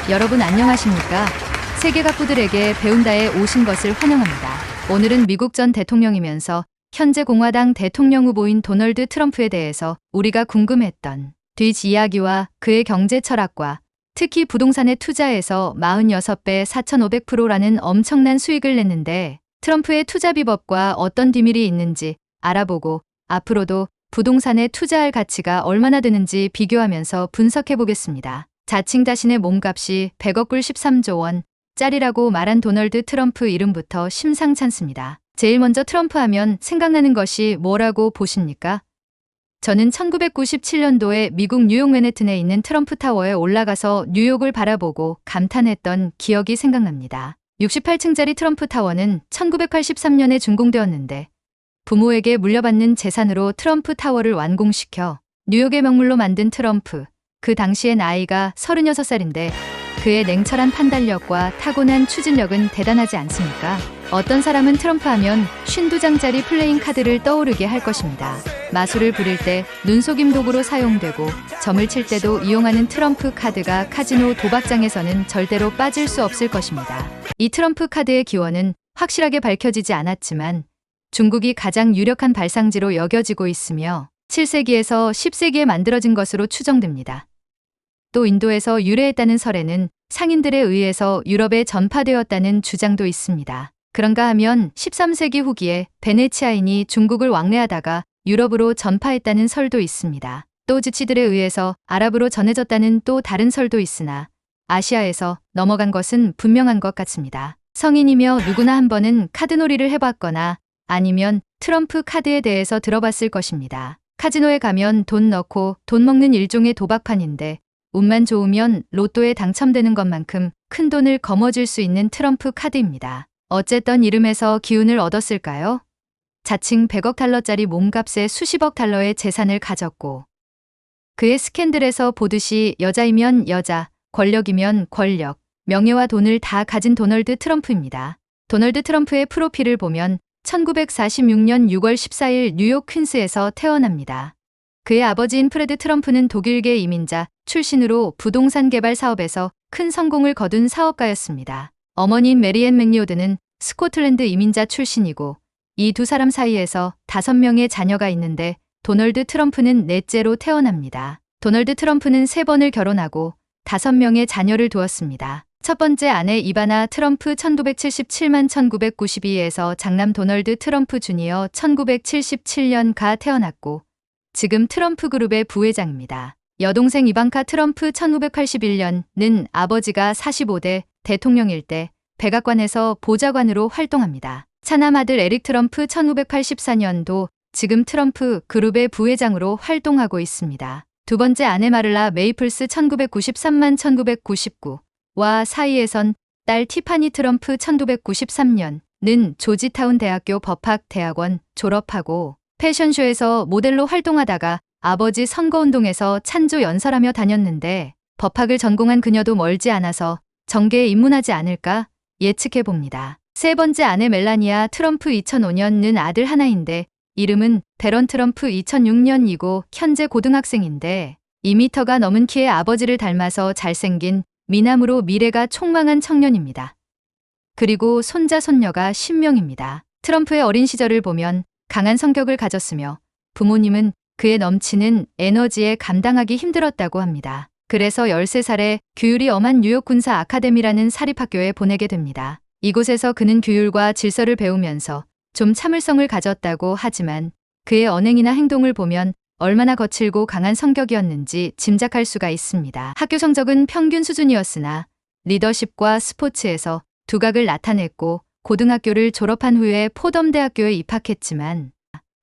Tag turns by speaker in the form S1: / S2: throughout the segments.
S1: 여러분 안녕하십니까? 세계 각부들에게 배운다에 오신 것을 환영합니다. 오늘은 미국 전 대통령이면서 현재 공화당 대통령 후보인 도널드 트럼프에 대해서 우리가 궁금했던 뒷이야기와 그의 경제 철학과 특히 부동산에 투자해서 46배 4,500%라는 엄청난 수익을 냈는데 트럼프의 투자 비법과 어떤 비밀이 있는지 알아보고 앞으로도 부동산에 투자할 가치가 얼마나 되는지 비교하면서 분석해 보겠습니다. 자칭 자신의 몸값이 100억 불 13조 원 짜리라고 말한 도널드 트럼프 이름부터 심상찮습니다. 제일 먼저 트럼프 하면 생각나는 것이 뭐라고 보십니까? 저는 1997년도에 미국 뉴욕 맨해튼에 있는 트럼프 타워에 올라가서 뉴욕을 바라보고 감탄했던 기억이 생각납니다. 68층짜리 트럼프 타워는 1983년에 준공되었는데 부모에게 물려받는 재산으로 트럼프 타워를 완공시켜 뉴욕의 명물로 만든 트럼프. 그 당시의 나이가 36살인데 그의 냉철한 판단력과 타고난 추진력은 대단하지 않습니까? 어떤 사람은 트럼프 하면 52장짜리 플레잉 카드를 떠오르게 할 것입니다. 마술을 부릴 때 눈속임 도구로 사용되고 점을 칠 때도 이용하는 트럼프 카드가 카지노 도박장에서는 절대로 빠질 수 없을 것입니다. 이 트럼프 카드의 기원은 확실하게 밝혀지지 않았지만 중국이 가장 유력한 발상지로 여겨지고 있으며 7세기에서 10세기에 만들어진 것으로 추정됩니다. 또 인도에서 유래했다는 설에는 상인들에 의해서 유럽에 전파되었다는 주장도 있습니다. 그런가 하면 13세기 후기에 베네치아인이 중국을 왕래하다가 유럽으로 전파했다는 설도 있습니다. 또 지치들에 의해서 아랍으로 전해졌다는 또 다른 설도 있으나 아시아에서 넘어간 것은 분명한 것 같습니다. 성인이며 누구나 한 번은 카드놀이를 해봤거나 아니면 트럼프 카드에 대해서 들어봤을 것입니다. 카지노에 가면 돈 넣고 돈 먹는 일종의 도박판인데 운만 좋으면 로또에 당첨되는 것만큼 큰 돈을 거머쥘 수 있는 트럼프 카드입니다. 어쨌든 이름에서 기운을 얻었을까요? 자칭 100억 달러짜리 몸값의 수십억 달러의 재산을 가졌고 그의 스캔들에서 보듯이 여자이면 여자, 권력이면 권력, 명예와 돈을 다 가진 도널드 트럼프입니다. 도널드 트럼프의 프로필을 보면 1946년 6월 14일 뉴욕 퀸스에서 태어납니다. 그의 아버지인 프레드 트럼프는 독일계 이민자 출신으로 부동산 개발 사업에서 큰 성공을 거둔 사업가였습니다. 어머니인 메리앤 맥리오드는 스코틀랜드 이민자 출신이고 이 두 사람 사이에서 5명의 자녀가 있는데 도널드 트럼프는 넷째로 태어납니다. 도널드 트럼프는 3번을 결혼하고 5명의 자녀를 두었습니다. 첫 번째 아내 이바나 트럼프 1977만 1992에서 장남 도널드 트럼프 주니어 1977년가 태어났고 지금 트럼프 그룹의 부회장입니다. 여동생 이방카 트럼프 1981년은 아버지가 45대 대통령일 때 백악관에서 보좌관으로 활동합니다. 차남 아들 에릭 트럼프 1984년도 지금 트럼프 그룹의 부회장으로 활동하고 있습니다. 두 번째 아내 마를라 메이플스 1993만 1999와 사이에선 딸 티파니 트럼프 1993년은 조지타운 대학교 법학대학원 졸업하고 패션쇼에서 모델로 활동하다가 아버지 선거운동에서 찬조 연설하며 다녔는데 법학을 전공한 그녀도 멀지 않아서 정계에 입문하지 않을까 예측해 봅니다. 세 번째 아내 멜라니아 트럼프 2005년은 아들 하나인데 이름은 데런 트럼프 2006년이고 현재 고등학생인데 2m가 넘은 키의 아버지를 닮아서 잘생긴 미남으로 미래가 촉망한 청년입니다. 그리고 손자 손녀가 10명입니다. 트럼프의 어린 시절을 보면 강한 성격을 가졌으며 부모님은 그의 넘치는 에너지에 감당하기 힘들었다고 합니다. 그래서 13살에 규율이 엄한 뉴욕 군사 아카데미라는 사립학교에 보내게 됩니다. 이곳에서 그는 규율과 질서를 배우면서 좀 참을성을 가졌다고 하지만 그의 언행이나 행동을 보면 얼마나 거칠고 강한 성격이었는지 짐작할 수가 있습니다. 학교 성적은 평균 수준이었으나 리더십과 스포츠에서 두각을 나타냈고 고등학교를 졸업한 후에 포덤 대학교에 입학했지만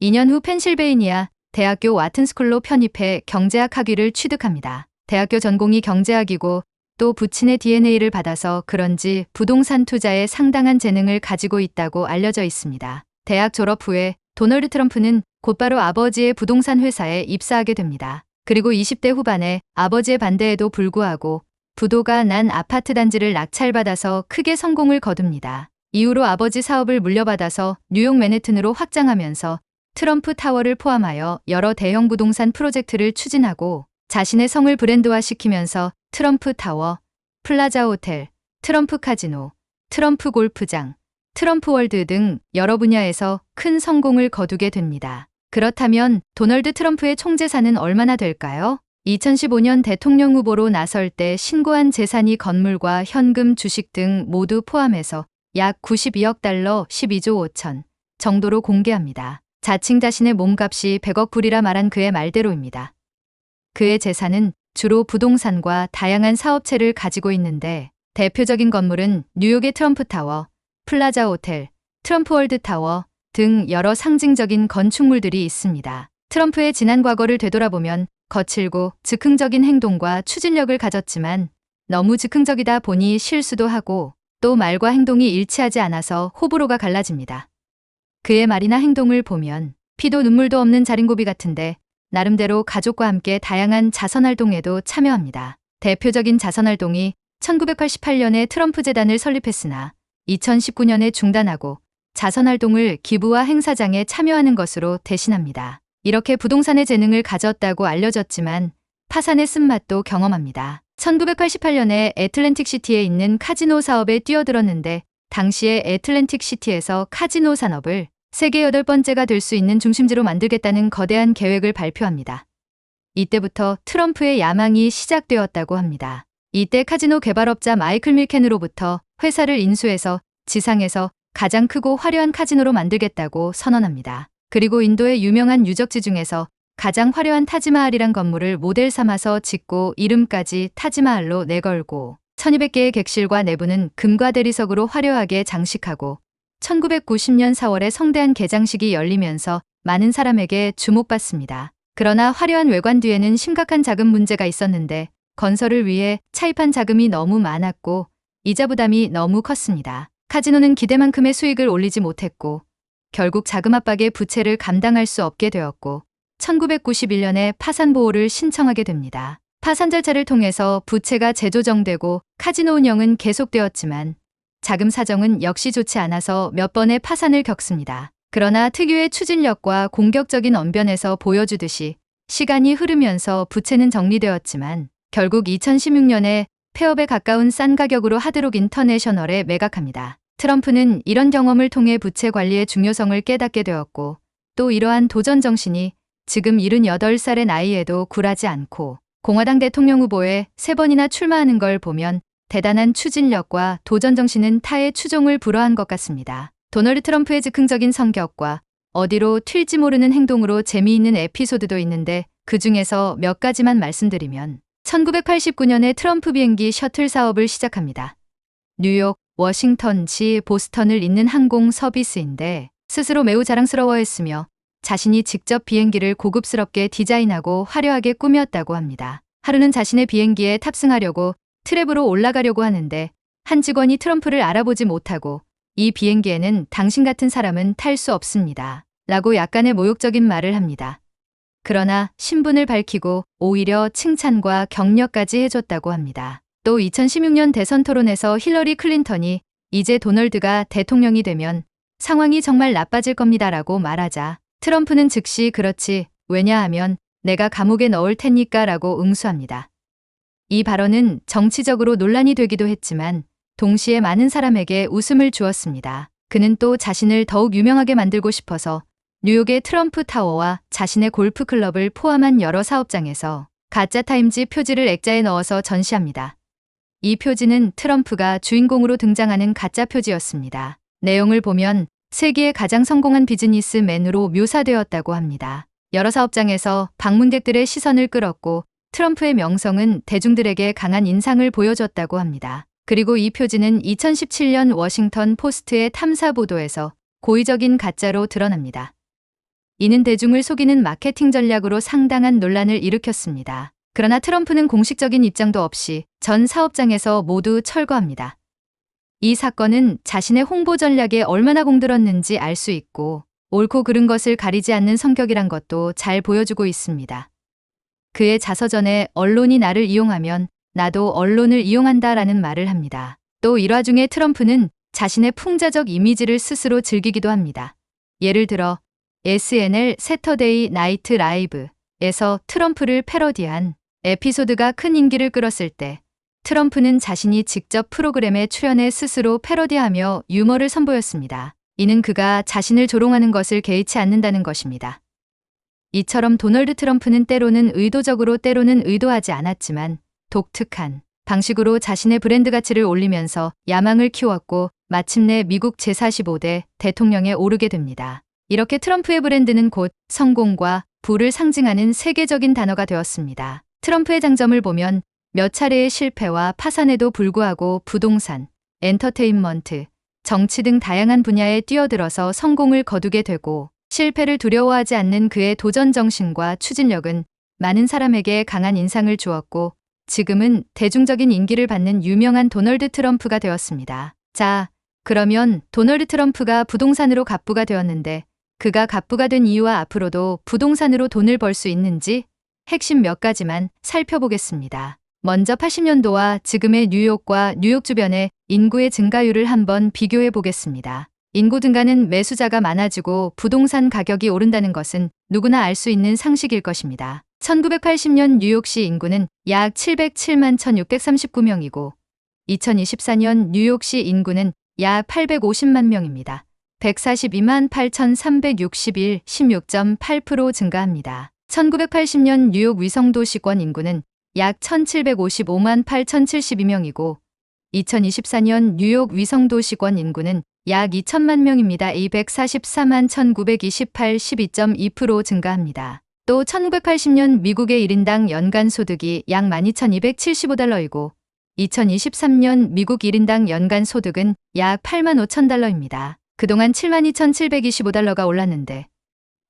S1: 2년 후 펜실베이니아 대학교 와튼스쿨로 편입해 경제학 학위를 취득합니다. 대학교 전공이 경제학이고 또 부친의 DNA를 받아서 그런지 부동산 투자에 상당한 재능을 가지고 있다고 알려져 있습니다. 대학 졸업 후에 도널드 트럼프는 곧바로 아버지의 부동산 회사에 입사하게 됩니다. 그리고 20대 후반에 아버지의 반대에도 불구하고 부도가 난 아파트 단지를 낙찰받아서 크게 성공을 거둡니다. 이후로 아버지 사업을 물려받아서 뉴욕 맨해튼으로 확장하면서 트럼프 타워를 포함하여 여러 대형 부동산 프로젝트를 추진하고 자신의 성을 브랜드화시키면서 트럼프 타워, 플라자 호텔, 트럼프 카지노, 트럼프 골프장, 트럼프 월드 등 여러 분야에서 큰 성공을 거두게 됩니다. 그렇다면 도널드 트럼프의 총 재산은 얼마나 될까요? 2015년 대통령 후보로 나설 때 신고한 재산이 건물과 현금, 주식 등 모두 포함해서 약 92억 달러 12조 5천 정도로 공개합니다. 자칭 자신의 몸값이 100억 불이라 말한 그의 말대로입니다. 그의 재산은 주로 부동산과 다양한 사업체를 가지고 있는데 대표적인 건물은 뉴욕의 트럼프 타워, 플라자 호텔, 트럼프 월드 타워 등 여러 상징적인 건축물들이 있습니다. 트럼프의 지난 과거를 되돌아보면 거칠고 즉흥적인 행동과 추진력을 가졌지만 너무 즉흥적이다 보니 실수도 하고 또 말과 행동이 일치하지 않아서 호불호가 갈라집니다. 그의 말이나 행동을 보면 피도 눈물도 없는 자린고비 같은데 나름대로 가족과 함께 다양한 자선활동에도 참여합니다. 대표적인 자선활동이 1988년에 트럼프 재단을 설립했으나 2019년에 중단하고 자선활동을 기부와 행사장에 참여하는 것으로 대신합니다. 이렇게 부동산의 재능을 가졌다고 알려졌지만 파산의 쓴맛도 경험합니다. 1988년에 애틀랜틱시티에 있는 카지노 사업에 뛰어들었는데 당시에 애틀랜틱시티에서 카지노 산업을 세계 8번째가 될 수 있는 중심지로 만들겠다는 거대한 계획을 발표합니다. 이때부터 트럼프의 야망이 시작되었다고 합니다. 이때 카지노 개발업자 마이클 밀켄으로부터 회사를 인수해서 지상에서 가장 크고 화려한 카지노로 만들겠다고 선언합니다. 그리고 인도의 유명한 유적지 중에서 가장 화려한 타지마할이란 건물을 모델 삼아서 짓고 이름까지 타지마할로 내걸고 1200개의 객실과 내부는 금과 대리석으로 화려하게 장식하고 1990년 4월에 성대한 개장식이 열리면서 많은 사람에게 주목받습니다. 그러나 화려한 외관 뒤에는 심각한 자금 문제가 있었는데 건설을 위해 차입한 자금이 너무 많았고 이자 부담이 너무 컸습니다. 카지노는 기대만큼의 수익을 올리지 못했고 결국 자금 압박에 부채를 감당할 수 없게 되었고 1991년에 파산 보호를 신청하게 됩니다. 파산 절차를 통해서 부채가 재조정되고 카지노 운영은 계속되었지만 자금 사정은 역시 좋지 않아서 몇 번의 파산을 겪습니다. 그러나 특유의 추진력과 공격적인 언변에서 보여주듯이 시간이 흐르면서 부채는 정리되었지만 결국 2016년에 폐업에 가까운 싼 가격으로 하드록 인터내셔널에 매각합니다. 트럼프는 이런 경험을 통해 부채 관리의 중요성을 깨닫게 되었고 또 이러한 도전 정신이 지금 78살의 나이에도 굴하지 않고 공화당 대통령 후보에 3번이나 출마하는 걸 보면 대단한 추진력과 도전 정신은 타의 추종을 불허한 것 같습니다. 도널드 트럼프의 즉흥적인 성격과 어디로 튈지 모르는 행동으로 재미있는 에피소드도 있는데 그 중에서 몇 가지만 말씀드리면 1989년에 트럼프 비행기 셔틀 사업을 시작합니다. 뉴욕, 워싱턴시, 보스턴을 잇는 항공 서비스인데 스스로 매우 자랑스러워했으며 자신이 직접 비행기를 고급스럽게 디자인하고 화려하게 꾸몄다고 합니다. 하루는 자신의 비행기에 탑승하려고 트랩으로 올라가려고 하는데 한 직원이 트럼프를 알아보지 못하고 이 비행기에는 당신 같은 사람은 탈 수 없습니다. 라고 약간의 모욕적인 말을 합니다. 그러나 신분을 밝히고 오히려 칭찬과 격려까지 해줬다고 합니다. 또 2016년 대선 토론에서 힐러리 클린턴이 이제 도널드가 대통령이 되면 상황이 정말 나빠질 겁니다라고 말하자 트럼프는 즉시 그렇지, 왜냐하면 내가 감옥에 넣을 테니까 라고 응수합니다. 이 발언은 정치적으로 논란이 되기도 했지만 동시에 많은 사람에게 웃음을 주었습니다. 그는 또 자신을 더욱 유명하게 만들고 싶어서 뉴욕의 트럼프 타워와 자신의 골프 클럽을 포함한 여러 사업장에서 가짜 타임지 표지를 액자에 넣어서 전시합니다. 이 표지는 트럼프가 주인공으로 등장하는 가짜 표지였습니다. 내용을 보면 세계의 가장 성공한 비즈니스맨으로 묘사되었다고 합니다. 여러 사업장에서 방문객들의 시선을 끌었고 트럼프의 명성은 대중들에게 강한 인상을 보여줬다고 합니다. 그리고 이 표지는 2017년 워싱턴 포스트의 탐사 보도에서 고의적인 가짜로 드러납니다. 이는 대중을 속이는 마케팅 전략으로 상당한 논란을 일으켰습니다. 그러나 트럼프는 공식적인 입장도 없이 전 사업장에서 모두 철거합니다. 이 사건은 자신의 홍보 전략에 얼마나 공들었는지 알 수 있고 옳고 그른 것을 가리지 않는 성격이란 것도 잘 보여주고 있습니다. 그의 자서전에 언론이 나를 이용하면 나도 언론을 이용한다라는 말을 합니다. 또 일화 중에 트럼프는 자신의 풍자적 이미지를 스스로 즐기기도 합니다. 예를 들어 SNL 세터데이 나이트 라이브에서 트럼프를 패러디한 에피소드가 큰 인기를 끌었을 때 트럼프는 자신이 직접 프로그램에 출연해 스스로 패러디하며 유머를 선보였습니다. 이는 그가 자신을 조롱하는 것을 개의치 않는다는 것입니다. 이처럼 도널드 트럼프는 때로는 의도적으로 때로는 의도하지 않았지만 독특한 방식으로 자신의 브랜드 가치를 올리면서 야망을 키웠고 마침내 미국 제45대 대통령에 오르게 됩니다. 이렇게 트럼프의 브랜드는 곧 성공과 부를 상징하는 세계적인 단어가 되었습니다. 트럼프의 장점을 보면 몇 차례의 실패와 파산에도 불구하고 부동산, 엔터테인먼트, 정치 등 다양한 분야에 뛰어들어서 성공을 거두게 되고 실패를 두려워하지 않는 그의 도전 정신과 추진력은 많은 사람에게 강한 인상을 주었고 지금은 대중적인 인기를 받는 유명한 도널드 트럼프가 되었습니다. 자, 그러면 도널드 트럼프가 부동산으로 갑부가 되었는데 그가 갑부가 된 이유와 앞으로도 부동산으로 돈을 벌 수 있는지 핵심 몇 가지만 살펴보겠습니다. 먼저 80년도와 지금의 뉴욕과 뉴욕 주변의 인구의 증가율을 한번 비교해 보겠습니다. 인구 증가는 매수자가 많아지고 부동산 가격이 오른다는 것은 누구나 알 수 있는 상식일 것입니다. 1980년 뉴욕시 인구는 약 707만 1639명이고 2024년 뉴욕시 인구는 약 850만 명입니다. 142만 8,361, 16.8% 증가합니다. 1980년 뉴욕 위성도시권 인구는 약 1,755만 8,072명이고 2024년 뉴욕 위성도시권 인구는 약 2천만 명입니다. 244만 1,928, 12.2% 증가합니다. 또 1980년 미국의 1인당 연간 소득이 약 12,275달러이고 2023년 미국 1인당 연간 소득은 약 8만 5천 달러입니다. 그동안 72,725달러가 올랐는데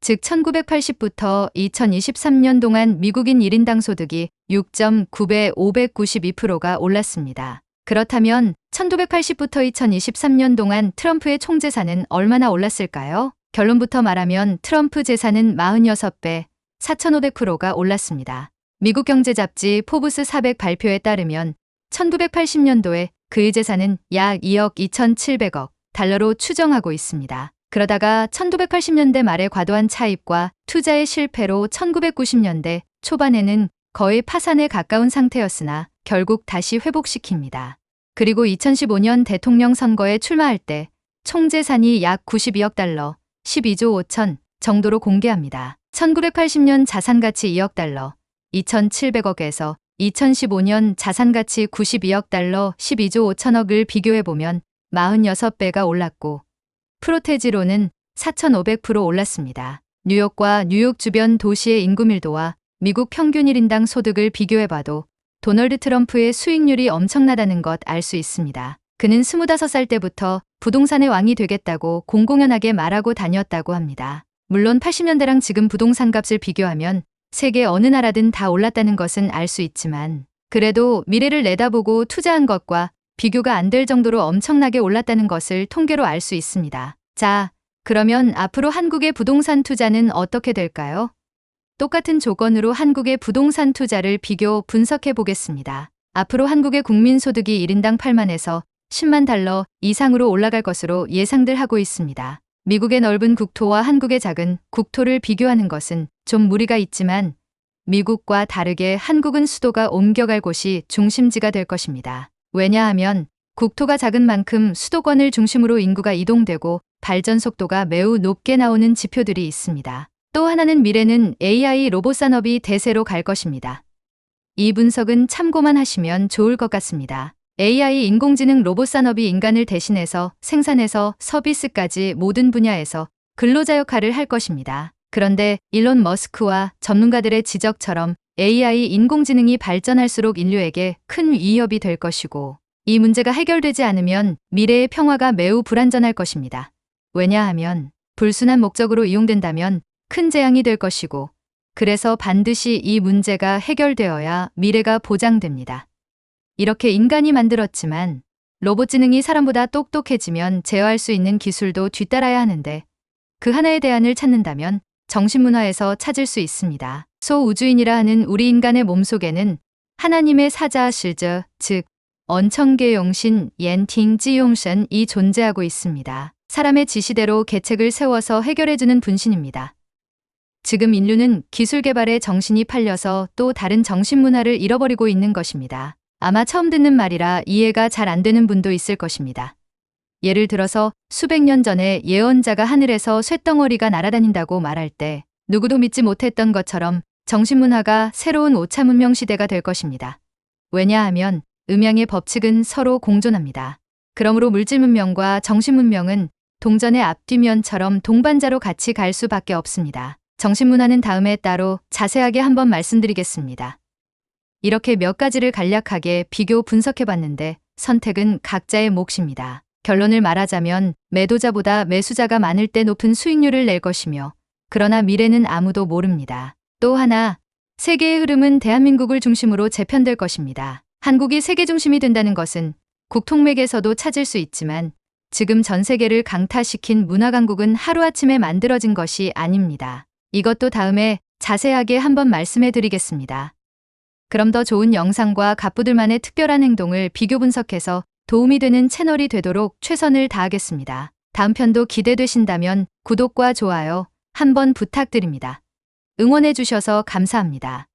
S1: 즉 1980부터 2023년 동안 미국인 1인당 소득이 6.9배 592%가 올랐습니다. 그렇다면 1980부터 2023년 동안 트럼프의 총재산은 얼마나 올랐을까요? 결론부터 말하면 트럼프 재산은 46배 4,500%가 올랐습니다. 미국 경제잡지 포브스 400 발표에 따르면 1980년도에 그의 재산은 약 2억 2,700억 달러로 추정하고 있습니다. 그러다가 1980년대 말의 과도한 차입과 투자의 실패로 1990년대 초반에는 거의 파산에 가까운 상태였으나 결국 다시 회복시킵니다. 그리고 2015년 대통령 선거에 출마할 때 총재산이 약 92억 달러, 12조 5천 정도로 공개합니다. 1980년 자산가치 2억 달러, 2,700억에서 2015년 자산가치 92억 달러, 12조 5천억을 비교해보면 46배가 올랐고 프로테지로는 4,500% 올랐습니다. 뉴욕과 뉴욕 주변 도시의 인구 밀도와 미국 평균 1인당 소득을 비교해봐도 도널드 트럼프의 수익률이 엄청나다는 것 알 수 있습니다. 그는 25살 때부터 부동산의 왕이 되겠다고 공공연하게 말하고 다녔다고 합니다. 물론 80년대랑 지금 부동산 값을 비교하면 세계 어느 나라든 다 올랐다는 것은 알 수 있지만 그래도 미래를 내다보고 투자한 것과 비교가 안 될 정도로 엄청나게 올랐다는 것을 통계로 알 수 있습니다. 자, 그러면 앞으로 한국의 부동산 투자는 어떻게 될까요? 똑같은 조건으로 한국의 부동산 투자를 비교 분석해 보겠습니다. 앞으로 한국의 국민소득이 1인당 8만에서 10만 달러 이상으로 올라갈 것으로 예상들 하고 있습니다. 미국의 넓은 국토와 한국의 작은 국토를 비교하는 것은 좀 무리가 있지만 미국과 다르게 한국은 수도가 옮겨갈 곳이 중심지가 될 것입니다. 왜냐하면 국토가 작은 만큼 수도권을 중심으로 인구가 이동되고 발전 속도가 매우 높게 나오는 지표들이 있습니다. 또 하나는 미래는 AI 로봇 산업이 대세로 갈 것입니다. 이 분석은 참고만 하시면 좋을 것 같습니다. AI 인공지능 로봇 산업이 인간을 대신해서 생산에서 서비스까지 모든 분야에서 근로자 역할을 할 것입니다. 그런데 일론 머스크와 전문가들의 지적처럼 AI 인공지능이 발전할수록 인류에게 큰 위협이 될 것이고 이 문제가 해결되지 않으면 미래의 평화가 매우 불안전할 것입니다. 왜냐하면 불순한 목적으로 이용된다면 큰 재앙이 될 것이고 그래서 반드시 이 문제가 해결되어야 미래가 보장됩니다. 이렇게 인간이 만들었지만 로봇 지능이 사람보다 똑똑해지면 제어할 수 있는 기술도 뒤따라야 하는데 그 하나의 대안을 찾는다면 정신문화에서 찾을 수 있습니다. 소우주인이라 하는 우리 인간의 몸속에는 하나님의 사자 실저, 즉 언청계용신 옌팅지용신이 존재하고 있습니다. 사람의 지시대로 계책을 세워서 해결해주는 분신입니다. 지금 인류는 기술 개발에 정신이 팔려서 또 다른 정신문화를 잃어버리고 있는 것입니다. 아마 처음 듣는 말이라 이해가 잘 안 되는 분도 있을 것입니다. 예를 들어서 수백 년 전에 예언자가 하늘에서 쇳덩어리가 날아다닌다고 말할 때 누구도 믿지 못했던 것처럼 정신문화가 새로운 오차 문명 시대가 될 것입니다. 왜냐하면 음양의 법칙은 서로 공존합니다. 그러므로 물질 문명과 정신 문명은 동전의 앞뒤면처럼 동반자로 같이 갈 수밖에 없습니다. 정신 문화는 다음에 따로 자세하게 한번 말씀드리겠습니다. 이렇게 몇 가지를 간략하게 비교 분석해 봤는데 선택은 각자의 몫입니다. 결론을 말하자면 매도자보다 매수자가 많을 때 높은 수익률을 낼 것이며 그러나 미래는 아무도 모릅니다. 또 하나, 세계의 흐름은 대한민국을 중심으로 재편될 것입니다. 한국이 세계 중심이 된다는 것은 국통맥에서도 찾을 수 있지만 지금 전 세계를 강타시킨 문화 강국은 하루아침에 만들어진 것이 아닙니다. 이것도 다음에 자세하게 한번 말씀해 드리겠습니다. 그럼 더 좋은 영상과 갑부들만의 특별한 행동을 비교 분석해서 도움이 되는 채널이 되도록 최선을 다하겠습니다. 다음 편도 기대되신다면 구독과 좋아요 한번 부탁드립니다. 응원해 주셔서 감사합니다.